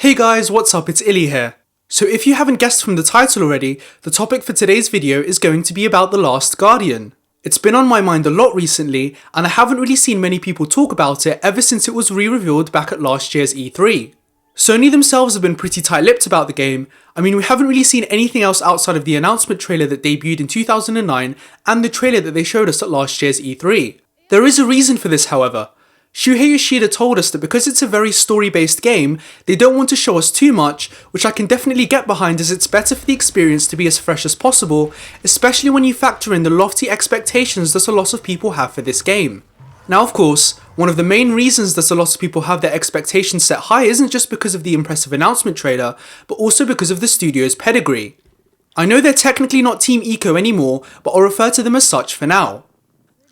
Hey guys, what's up? It's Illy here. So if you haven't guessed from the title already, the topic for today's video is going to be about The Last Guardian. It's been on my mind a lot recently, and I haven't really seen many people talk about it ever since it was re-revealed back at last year's E3. Sony themselves have been pretty tight-lipped about the game. I mean, we haven't really seen anything else outside of the announcement trailer that debuted in 2009 and the trailer that they showed us at last year's E3. There is a reason for this, however. Shuhei Yoshida told us that because it's a very story-based game, they don't want to show us too much, which I can definitely get behind as it's better for the experience to be as fresh as possible, especially when you factor in the lofty expectations that a lot of people have for this game. Now of course, one of the main reasons that a lot of people have their expectations set high isn't just because of the impressive announcement trailer, but also because of the studio's pedigree. I know they're technically not Team Ico anymore, but I'll refer to them as such for now.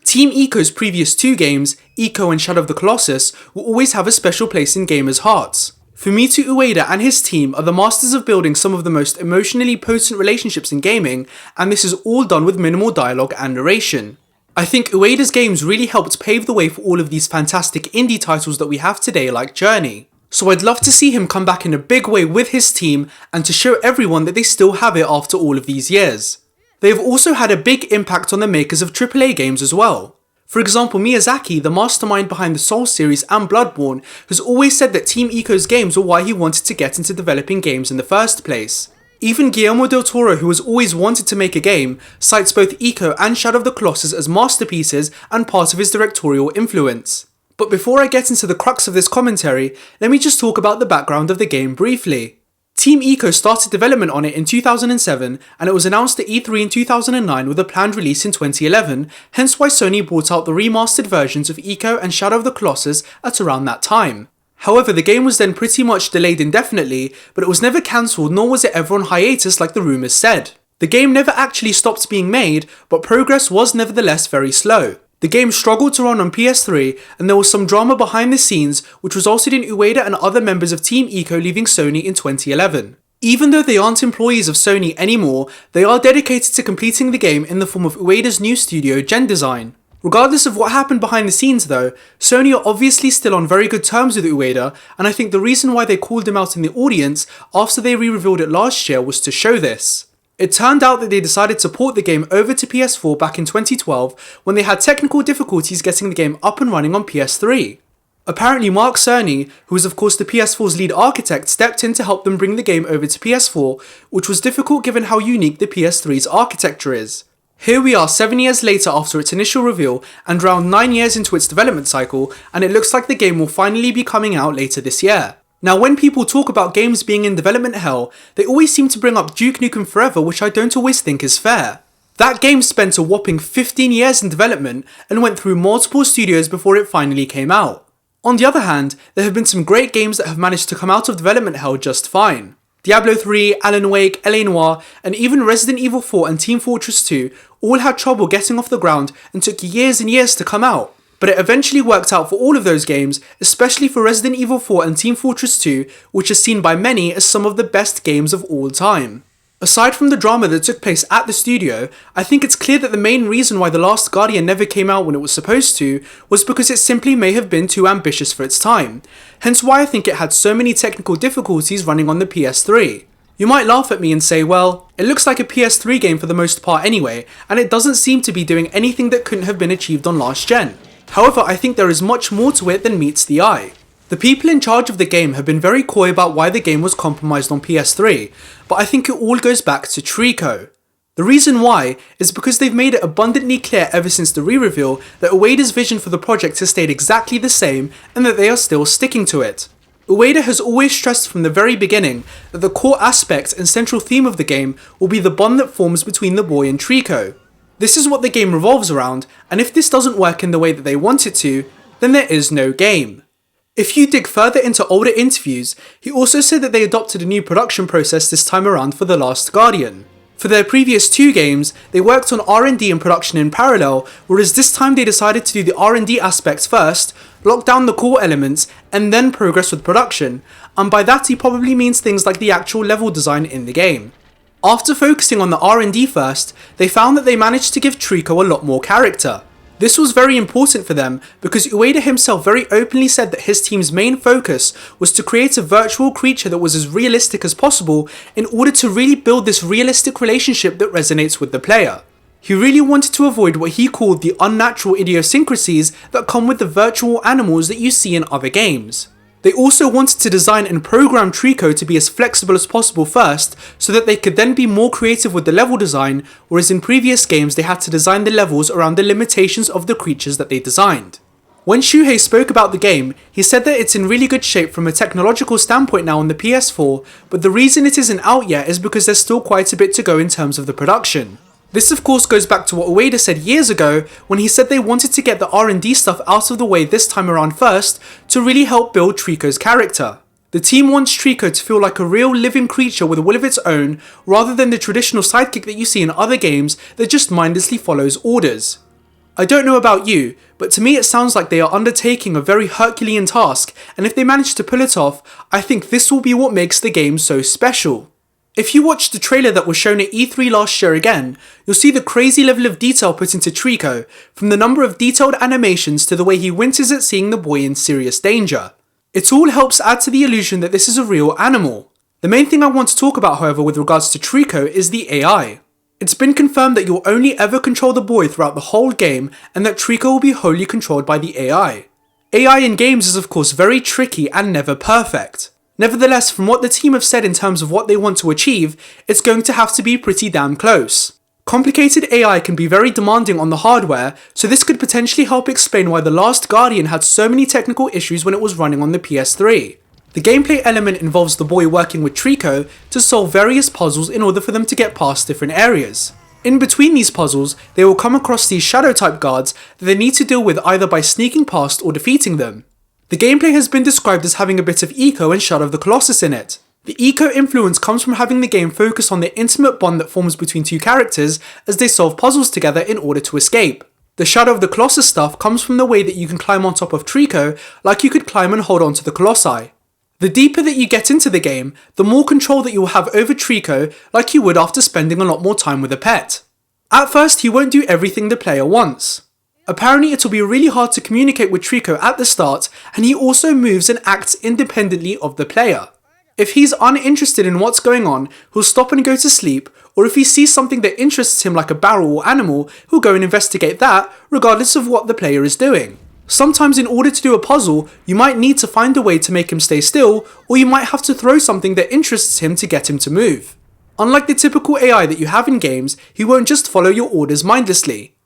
Team Ico's previous two games, Ico and Shadow of the Colossus, will always have a special place in gamers' hearts. Fumito Ueda and his team are the masters of building some of the most emotionally potent relationships in gaming, and this is all done with minimal dialogue and narration. I think Ueda's games really helped pave the way for all of these fantastic indie titles that we have today like Journey. So I'd love to see him come back in a big way with his team and to show everyone that they still have it after all of these years. They have also had a big impact on the makers of AAA games as well. For example, Miyazaki, the mastermind behind the Souls series and Bloodborne, has always said that Team Ico's games were why he wanted to get into developing games in the first place. Even Guillermo del Toro, who has always wanted to make a game, cites both Ico and Shadow of the Colossus as masterpieces and part of his directorial influence. But before I get into the crux of this commentary, let me just talk about the background of the game briefly. Team Ico started development on it in 2007, and it was announced at E3 in 2009 with a planned release in 2011, hence why Sony brought out the remastered versions of Ico and Shadow of the Colossus at around that time. However, the game was then pretty much delayed indefinitely, but it was never cancelled nor was it ever on hiatus like the rumours said. The game never actually stopped being made, but progress was nevertheless very slow. The game struggled to run on PS3, and there was some drama behind the scenes which resulted in Ueda and other members of Team Ico leaving Sony in 2011. Even though they aren't employees of Sony anymore, they are dedicated to completing the game in the form of Ueda's new studio, Gen Design. Regardless of what happened behind the scenes though, Sony are obviously still on very good terms with Ueda, and I think the reason why they called him out in the audience after they re-revealed it last year was to show this. It turned out that they decided to port the game over to PS4 back in 2012 when they had technical difficulties getting the game up and running on PS3. Apparently Mark Cerny, who is of course the PS4's lead architect, stepped in to help them bring the game over to PS4, which was difficult given how unique the PS3's architecture is. Here we are 7 years later after its initial reveal and around 9 years into its development cycle, and it looks like the game will finally be coming out later this year. Now when people talk about games being in development hell, they always seem to bring up Duke Nukem Forever, which I don't always think is fair. That game spent a whopping 15 years in development and went through multiple studios before it finally came out. On the other hand, there have been some great games that have managed to come out of development hell just fine. Diablo 3, Alan Wake, LA Noire, and even Resident Evil 4 and Team Fortress 2 all had trouble getting off the ground and took years and years to come out. But it eventually worked out for all of those games, especially for Resident Evil 4 and Team Fortress 2, which is seen by many as some of the best games of all time. Aside from the drama that took place at the studio, I think it's clear that the main reason why The Last Guardian never came out when it was supposed to was because it simply may have been too ambitious for its time, hence why I think it had so many technical difficulties running on the PS3. You might laugh at me and say, well, it looks like a PS3 game for the most part anyway, and it doesn't seem to be doing anything that couldn't have been achieved on last gen. However, I think there is much more to it than meets the eye. The people in charge of the game have been very coy about why the game was compromised on PS3, but I think it all goes back to Trico. The reason why is because they've made it abundantly clear ever since the re-reveal that Ueda's vision for the project has stayed exactly the same and that they are still sticking to it. Ueda has always stressed from the very beginning that the core aspect and central theme of the game will be the bond that forms between the boy and Trico. This is what the game revolves around, and if this doesn't work in the way that they want it to, then there is no game. If you dig further into older interviews, he also said that they adopted a new production process this time around for The Last Guardian. For their previous two games, they worked on R&D and production in parallel, whereas this time they decided to do the R&D aspects first, lock down the core elements, and then progress with production, and by that he probably means things like the actual level design in the game. After focusing on the R&D first, they found that they managed to give Trico a lot more character. This was very important for them because Ueda himself very openly said that his team's main focus was to create a virtual creature that was as realistic as possible in order to really build this realistic relationship that resonates with the player. He really wanted to avoid what he called the unnatural idiosyncrasies that come with the virtual animals that you see in other games. They also wanted to design and program Trico to be as flexible as possible first, so that they could then be more creative with the level design, whereas in previous games they had to design the levels around the limitations of the creatures that they designed. When Shuhei spoke about the game, he said that it's in really good shape from a technological standpoint now on the PS4, but the reason it isn't out yet is because there's still quite a bit to go in terms of the production. This of course goes back to what Ueda said years ago when he said they wanted to get the R&D stuff out of the way this time around first to really help build Trico's character. The team wants Trico to feel like a real living creature with a will of its own rather than the traditional sidekick that you see in other games that just mindlessly follows orders. I don't know about you, but to me it sounds like they are undertaking a very Herculean task, and if they manage to pull it off, I think this will be what makes the game so special. If you watch the trailer that was shown at E3 last year again, you'll see the crazy level of detail put into Trico, from the number of detailed animations to the way he winces at seeing the boy in serious danger. It all helps add to the illusion that this is a real animal. The main thing I want to talk about, however, with regards to Trico is the AI. It's been confirmed that you'll only ever control the boy throughout the whole game, and that Trico will be wholly controlled by the AI. AI in games is of course very tricky and never perfect. Nevertheless, from what the team have said in terms of what they want to achieve, it's going to have to be pretty damn close. Complicated AI can be very demanding on the hardware, so this could potentially help explain why The Last Guardian had so many technical issues when it was running on the PS3. The gameplay element involves the boy working with Trico to solve various puzzles in order for them to get past different areas. In between these puzzles, they will come across these shadow type guards that they need to deal with either by sneaking past or defeating them. The gameplay has been described as having a bit of Eco and Shadow of the Colossus in it. The Eco influence comes from having the game focus on the intimate bond that forms between two characters as they solve puzzles together in order to escape. The Shadow of the Colossus stuff comes from the way that you can climb on top of Trico like you could climb and hold on to the Colossi. The deeper that you get into the game, the more control that you will have over Trico like you would after spending a lot more time with a pet. At first he won't do everything the player wants. Apparently it will be really hard to communicate with Trico at the start, and he also moves and acts independently of the player. If he's uninterested in what's going on, he'll stop and go to sleep, or if he sees something that interests him like a barrel or animal, he'll go and investigate that regardless of what the player is doing. Sometimes in order to do a puzzle, you might need to find a way to make him stay still, or you might have to throw something that interests him to get him to move. Unlike the typical AI that you have in games, he won't just follow your orders mindlessly.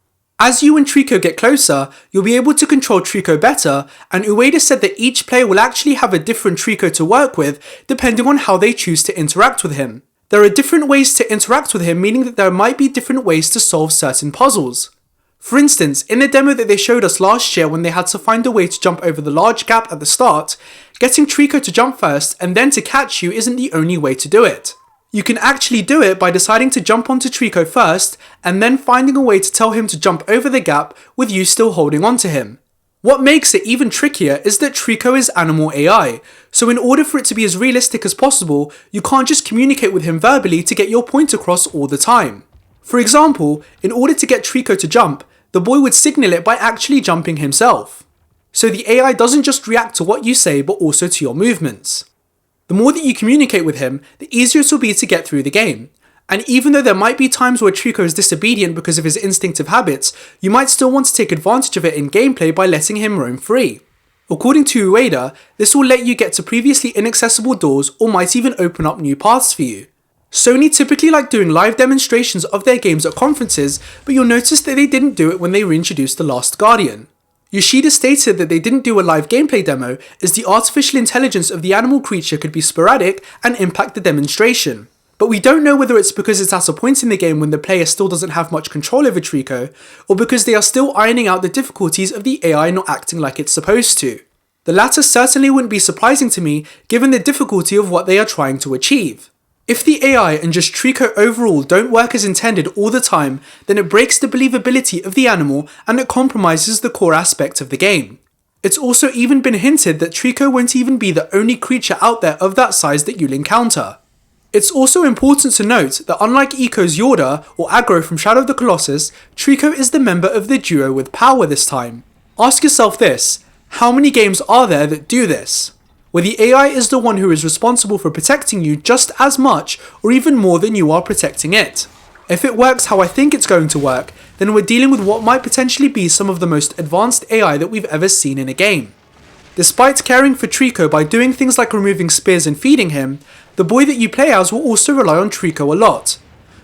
As you and Trico get closer, you'll be able to control Trico better, and Ueda said that each player will actually have a different Trico to work with depending on how they choose to interact with him. There are different ways to interact with him, meaning that there might be different ways to solve certain puzzles. For instance, in the demo that they showed us last year when they had to find a way to jump over the large gap at the start, getting Trico to jump first and then to catch you isn't the only way to do it. You can actually do it by deciding to jump onto Trico first and then finding a way to tell him to jump over the gap with you still holding onto him. What makes it even trickier is that Trico is animal AI, so in order for it to be as realistic as possible, you can't just communicate with him verbally to get your point across all the time. For example, in order to get Trico to jump, the boy would signal it by actually jumping himself. So the AI doesn't just react to what you say but also to your movements. The more that you communicate with him, the easier it will be to get through the game. And even though there might be times where Trico is disobedient because of his instinctive habits, you might still want to take advantage of it in gameplay by letting him roam free. According to Ueda, this will let you get to previously inaccessible doors or might even open up new paths for you. Sony typically like doing live demonstrations of their games at conferences, but you'll notice that they didn't do it when they reintroduced The Last Guardian. Yoshida stated that they didn't do a live gameplay demo as the artificial intelligence of the animal creature could be sporadic and impact the demonstration. But we don't know whether it's because it's at a point in the game when the player still doesn't have much control over Trico, or because they are still ironing out the difficulties of the AI not acting like it's supposed to. The latter certainly wouldn't be surprising to me given the difficulty of what they are trying to achieve. If the AI and just Trico overall don't work as intended all the time, then it breaks the believability of the animal and it compromises the core aspect of the game. It's also even been hinted that Trico won't even be the only creature out there of that size that you'll encounter. It's also important to note that unlike Ico's Yorda or Agro from Shadow of the Colossus, Trico is the member of the duo with power this time. Ask yourself this, how many games are there that do this? Where the AI is the one who is responsible for protecting you just as much or even more than you are protecting it. If it works how I think it's going to work, then we're dealing with what might potentially be some of the most advanced AI that we've ever seen in a game. Despite caring for Trico by doing things like removing spears and feeding him, the boy that you play as will also rely on Trico a lot,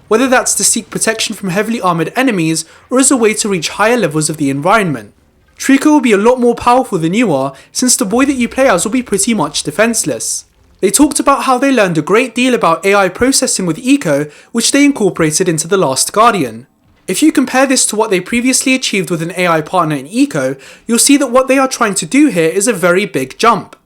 whether that's to seek protection from heavily armoured enemies or as a way to reach higher levels of the environment. Trico will be a lot more powerful than you are, since the boy that you play as will be pretty much defenseless. They talked about how they learned a great deal about AI processing with Ico, which they incorporated into The Last Guardian. If you compare this to what they previously achieved with an AI partner in Ico, you'll see that what they are trying to do here is a very big jump.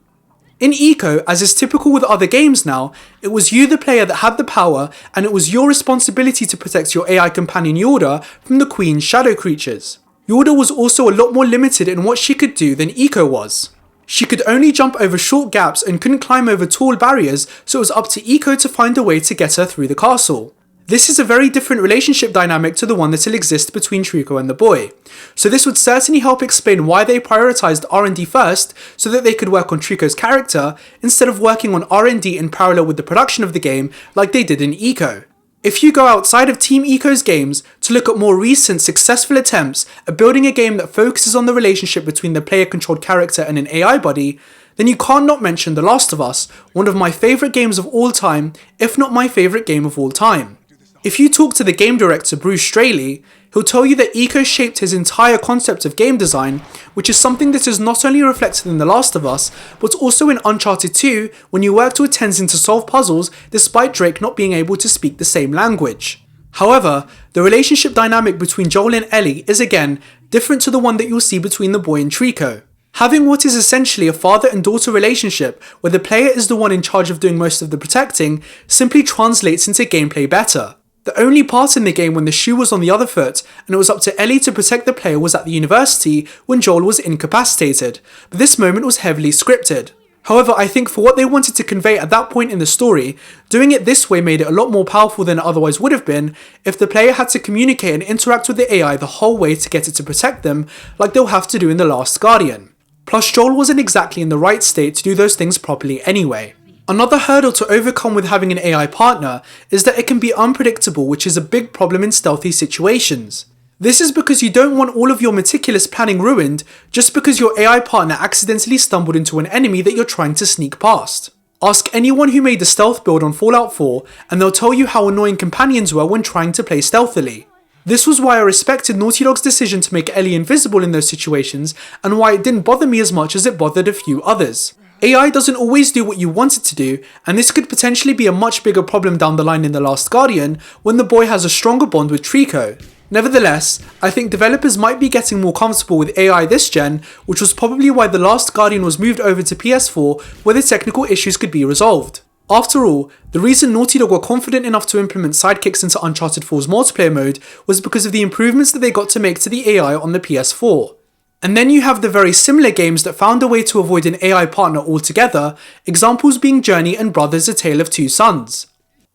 In Ico, as is typical with other games now, it was you the player that had the power, and it was your responsibility to protect your AI companion Yorda from the Queen's shadow creatures. Yorda was also a lot more limited in what she could do than Ico was. She could only jump over short gaps and couldn't climb over tall barriers, so it was up to Ico to find a way to get her through the castle. This is a very different relationship dynamic to the one that will exist between Trico and the boy, so this would certainly help explain why they prioritised R&D first so that they could work on Trico's character instead of working on R&D in parallel with the production of the game like they did in Ico. If you go outside of Team Ico's games to look at more recent successful attempts at building a game that focuses on the relationship between the player-controlled character and an AI buddy, then you can't not mention The Last of Us, one of my favourite games of all time, if not my favourite game of all time. If you talk to the game director Bruce Straley, he'll tell you that Ico shaped his entire concept of game design, which is something that is not only reflected in The Last of Us, but also in Uncharted 2 when you worked with Tenzin to solve puzzles despite Drake not being able to speak the same language. However, the relationship dynamic between Joel and Ellie is again different to the one that you'll see between the boy and Trico. Having what is essentially a father and daughter relationship where the player is the one in charge of doing most of the protecting simply translates into gameplay better. The only part in the game when the shoe was on the other foot and it was up to Ellie to protect the player was at the university when Joel was incapacitated, but this moment was heavily scripted. However, I think for what they wanted to convey at that point in the story, doing it this way made it a lot more powerful than it otherwise would have been if the player had to communicate and interact with the AI the whole way to get it to protect them like they'll have to do in The Last Guardian. Plus, Joel wasn't exactly in the right state to do those things properly anyway. Another hurdle to overcome with having an AI partner is that it can be unpredictable, which is a big problem in stealthy situations. This is because you don't want all of your meticulous planning ruined just because your AI partner accidentally stumbled into an enemy that you're trying to sneak past. Ask anyone who made the stealth build on Fallout 4 and they'll tell you how annoying companions were when trying to play stealthily. This was why I respected Naughty Dog's decision to make Ellie invisible in those situations and why it didn't bother me as much as it bothered a few others. AI doesn't always do what you want it to do, and this could potentially be a much bigger problem down the line in The Last Guardian when the boy has a stronger bond with Trico. Nevertheless, I think developers might be getting more comfortable with AI this gen, which was probably why The Last Guardian was moved over to PS4 where the technical issues could be resolved. After all, the reason Naughty Dog were confident enough to implement sidekicks into Uncharted 4's multiplayer mode was because of the improvements that they got to make to the AI on the PS4. And then you have the very similar games that found a way to avoid an AI partner altogether, examples being Journey and Brothers: A Tale of Two Sons.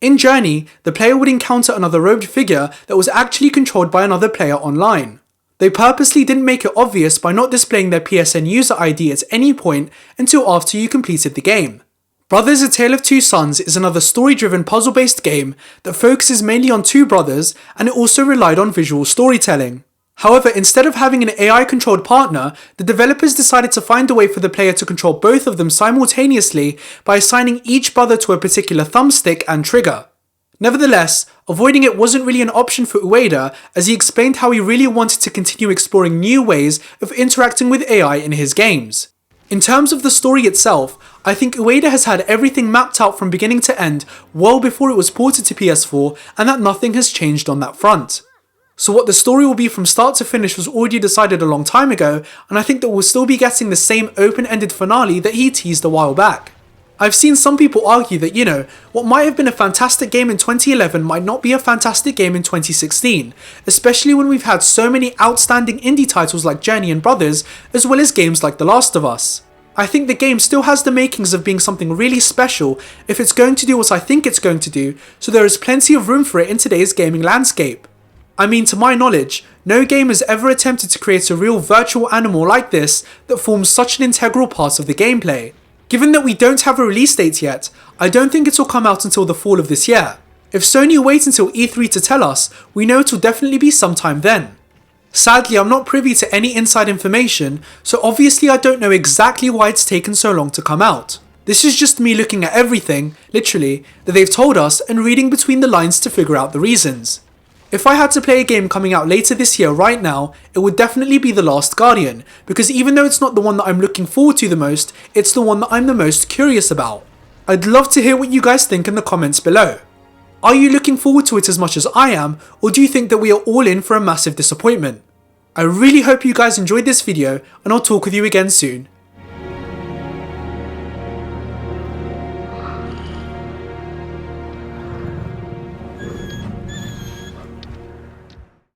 In Journey, the player would encounter another robed figure that was actually controlled by another player online. They purposely didn't make it obvious by not displaying their PSN user ID at any point until after you completed the game. Brothers: A Tale of Two Sons is another story-driven puzzle-based game that focuses mainly on two brothers, and it also relied on visual storytelling. However, instead of having an AI-controlled partner, the developers decided to find a way for the player to control both of them simultaneously by assigning each brother to a particular thumbstick and trigger. Nevertheless, avoiding it wasn't really an option for Ueda, as he explained how he really wanted to continue exploring new ways of interacting with AI in his games. In terms of the story itself, I think Ueda has had everything mapped out from beginning to end well before it was ported to PS4, and that nothing has changed on that front. So what the story will be from start to finish was already decided a long time ago, and I think that we'll still be getting the same open-ended finale that he teased a while back. I've seen some people argue that, what might have been a fantastic game in 2011 might not be a fantastic game in 2016, especially when we've had so many outstanding indie titles like Journey and Brothers, as well as games like The Last of Us. I think the game still has the makings of being something really special if it's going to do what I think it's going to do, so there is plenty of room for it in today's gaming landscape. I mean, to my knowledge, no game has ever attempted to create a real virtual animal like this that forms such an integral part of the gameplay. Given that we don't have a release date yet, I don't think it'll come out until the fall of this year. If Sony wait until E3 to tell us, we know it'll definitely be sometime then. Sadly, I'm not privy to any inside information, so obviously I don't know exactly why it's taken so long to come out. This is just me looking at everything, literally, that they've told us and reading between the lines to figure out the reasons. If I had to play a game coming out later this year right now, it would definitely be The Last Guardian, because even though it's not the one that I'm looking forward to the most, it's the one that I'm the most curious about. I'd love to hear what you guys think in the comments below. Are you looking forward to it as much as I am, or do you think that we are all in for a massive disappointment? I really hope you guys enjoyed this video, and I'll talk with you again soon.